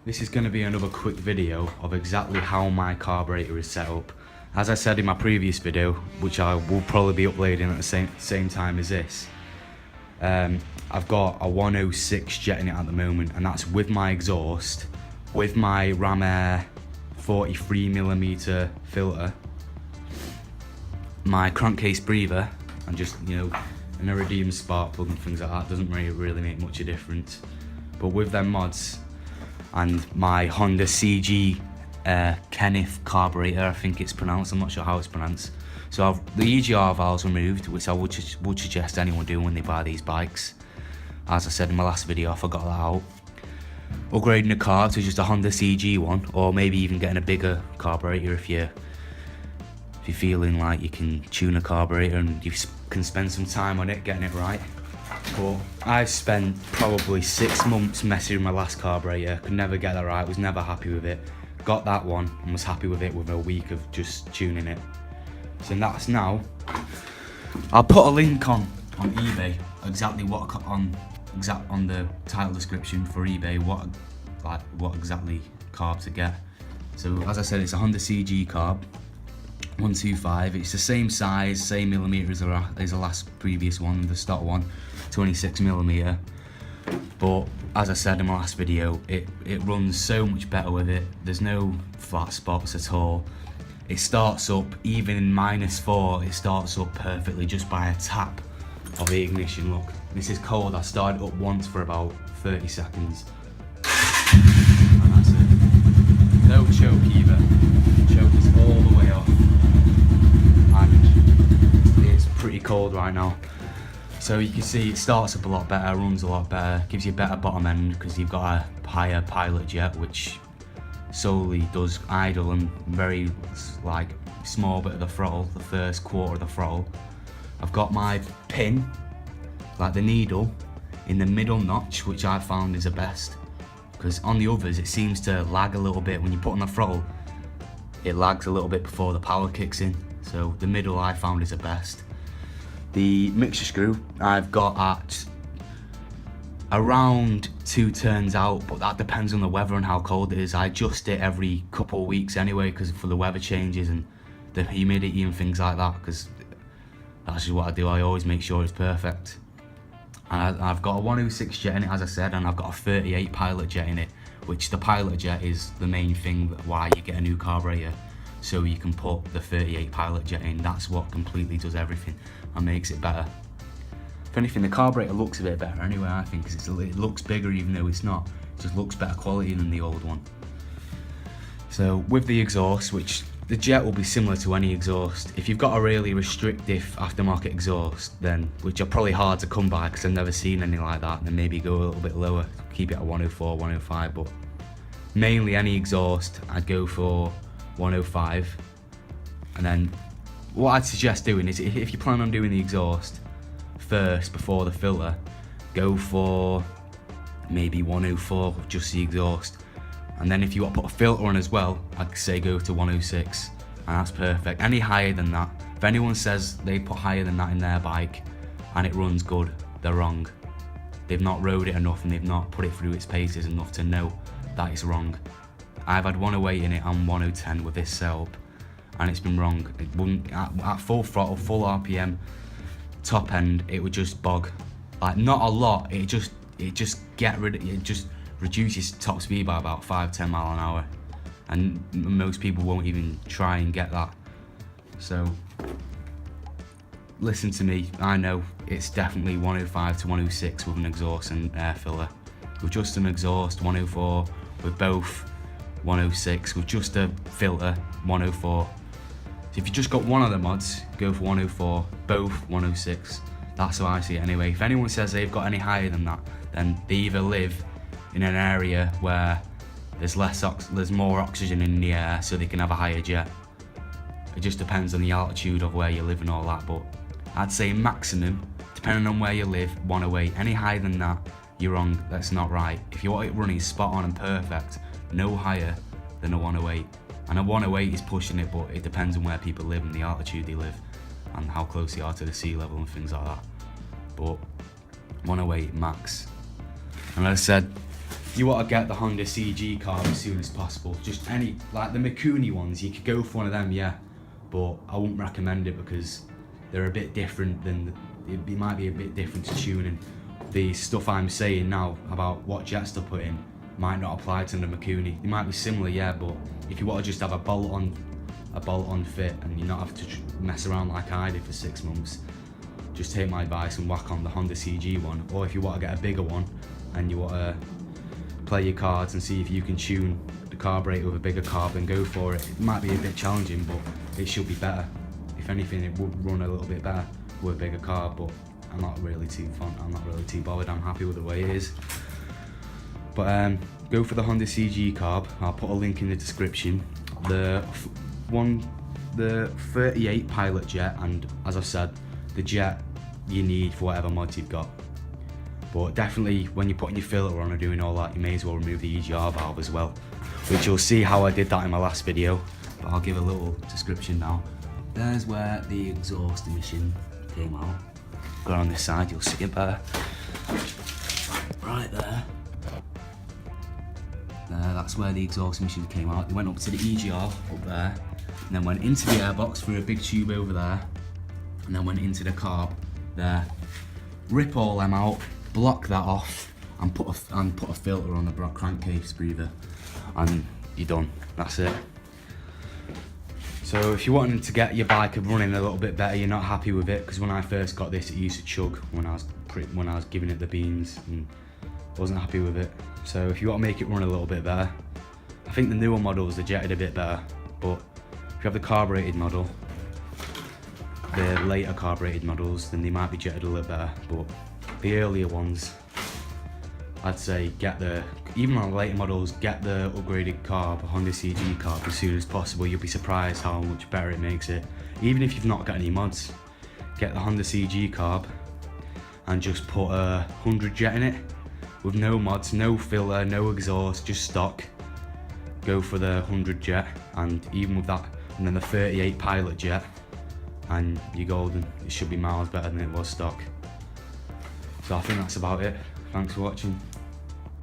This is going to be another quick video of exactly how my carburetor is set up. As I said in my previous video, which I will probably be uploading at the same time as this, I've got a 106 jet in it at the moment, and that's with my exhaust, with my Ram Air 43mm filter, my crankcase breather, and just, you know, an iridium spark plug and things like that. Doesn't really make much of a difference. But with them mods and my Honda CG Kenneth carburetor, I think it's pronounced, I'm not sure how it's pronounced. So I've the EGR valves removed, which I would suggest anyone do when they buy these bikes. As I said in my last video, I forgot that out. Upgrading the carb to just a Honda CG one, or maybe even getting a bigger carburetor if you're feeling like you can tune a carburetor and you can spend some time on it getting it right. But I've spent probably 6 months messing with my last carburetor, could never get that right, was never happy with it. Got that one and was happy with it within a week of just tuning it. So that's now. I'll put a link on eBay, exactly what on the title description for eBay, what exactly carb to get. So as I said, it's a Honda CG carb 125. It's the same size, same millimeter as the last previous one, the stock one, 26mm. But as I said in my last video, it runs so much better with it. There's no flat spots at all. It starts up, even in -4, it starts up perfectly just by a tap of the ignition. Look, this is cold. I started up once for about 30 seconds. And that's it. No choke either. Choke is all the way off. And it's pretty cold right now. So you can see it starts up a lot better, runs a lot better, gives you a better bottom end because you've got a higher pilot jet, which solely does idle and very like small bit of the throttle, the first quarter of the throttle. I've got my pin, like the needle, in the middle notch, which I found is the best, because on the others it seems to lag a little bit. When you put on the throttle, it lags a little bit before the power kicks in. So the middle I found is the best. The mixture screw I've got at around 2 turns out, but that depends on the weather and how cold it is. I adjust it every couple of weeks anyway, because for the weather changes and the humidity and things like that, because that's just what I do. I always make sure it's perfect. And I've got a 106 jet in it, as I said, and I've got a 38 pilot jet in it, which the pilot jet is the main thing why you get a new carburetor, so you can put the 38 pilot jet in. That's what completely does everything and makes it better. If anything, the carburetor looks a bit better anyway, I think, because it looks bigger even though it's not. It just looks better quality than the old one. So with the exhaust, which the jet will be similar to any exhaust. If you've got a really restrictive aftermarket exhaust, then, which are probably hard to come by because I've never seen any like that, then maybe go a little bit lower, keep it at 104, 105, but mainly any exhaust, I'd go for 105. And then what I'd suggest doing is, if you plan on doing the exhaust first before the filter, go for maybe 104, just the exhaust. And then if you want to put a filter on as well, I'd say go to 106, and that's perfect. Any higher than that, if anyone says they put higher than that in their bike and it runs good, they're wrong. They've not rode it enough and they've not put it through its paces enough to know that it's wrong. I've had 108 in it and 110 with this setup, and it's been wrong. It wouldn't, at full throttle, full RPM, top end, it would just bog. Like, not a lot, it just reduces top speed by about 5-10 miles an hour, and most people won't even try and get that. So listen to me, I know it's definitely 105 to 106 with an exhaust and air filter. With just an exhaust, 104. With both, 106. With just a filter, 104. So if you just got one of the mods, go for 104. Both, 106. That's how I see it anyway. If anyone says they've got any higher than that, then they either live in an area where there's more oxygen in the air, so they can have a higher jet. It just depends on the altitude of where you live and all that, but I'd say maximum, depending on where you live, 108. Any higher than that, you're wrong, that's not right. If you want it running spot on and perfect, no higher than a 108. And a 108 is pushing it, but it depends on where people live and the altitude they live and how close they are to the sea level and things like that. But 108 max. And as I said, you want to get the Honda CG carb as soon as possible. Just any, like the Mikuni ones, you could go for one of them, yeah, but I wouldn't recommend it because they're a bit different than, it might be a bit different to tuning. The stuff I'm saying now about what jets to put in might not apply to the Mikuni. They might be similar, yeah, but if you want to just have a bolt-on fit and you not have to mess around like I did for 6 months, just take my advice and whack on the Honda CG one. Or if you want to get a bigger one and you want to play your cards and see if you can tune the carburetor with a bigger carb, then go for it. It might be a bit challenging, but it should be better. If anything, it would run a little bit better with a bigger carb, but I'm not really too bothered. I'm happy with the way it is. But go for the Honda CG carb. I'll put a link in the description. The 38 Pilot jet, and as I've said, the jet you need for whatever mods you've got. But definitely when you're putting your filter on or doing all that, you may as well remove the EGR valve as well, which you'll see how I did that in my last video, but I'll give a little description now. There's where the exhaust emission came out. Go on this side, you'll see it better. Right there. That's where the exhaust emission came out. They went up to the EGR up there, and then went into the airbox through a big tube over there, and then went into the carb there. Rip all them out, block that off, and put a filter on the crankcase breather, and you're done. That's it. So if you're wanting to get your bike running a little bit better, you're not happy with it, because when I first got this, it used to chug when I was giving it the beans, and wasn't happy with it. So if you want to make it run a little bit better, I think the newer models are jetted a bit better, but if you have the carbureted model, the later carbureted models, then they might be jetted a little better, but the earlier ones, I'd say even on the later models, get the upgraded carb, Honda CG carb, as soon as possible. You'll be surprised how much better it makes it. Even if you've not got any mods, get the Honda CG carb and just put a 100 jet in it, with no mods, no filler, no exhaust, just stock. Go for the 100 jet, and even with that, and then the 38 Pilot jet, and you're golden. It should be miles better than it was stock. So I think that's about it. Thanks for watching.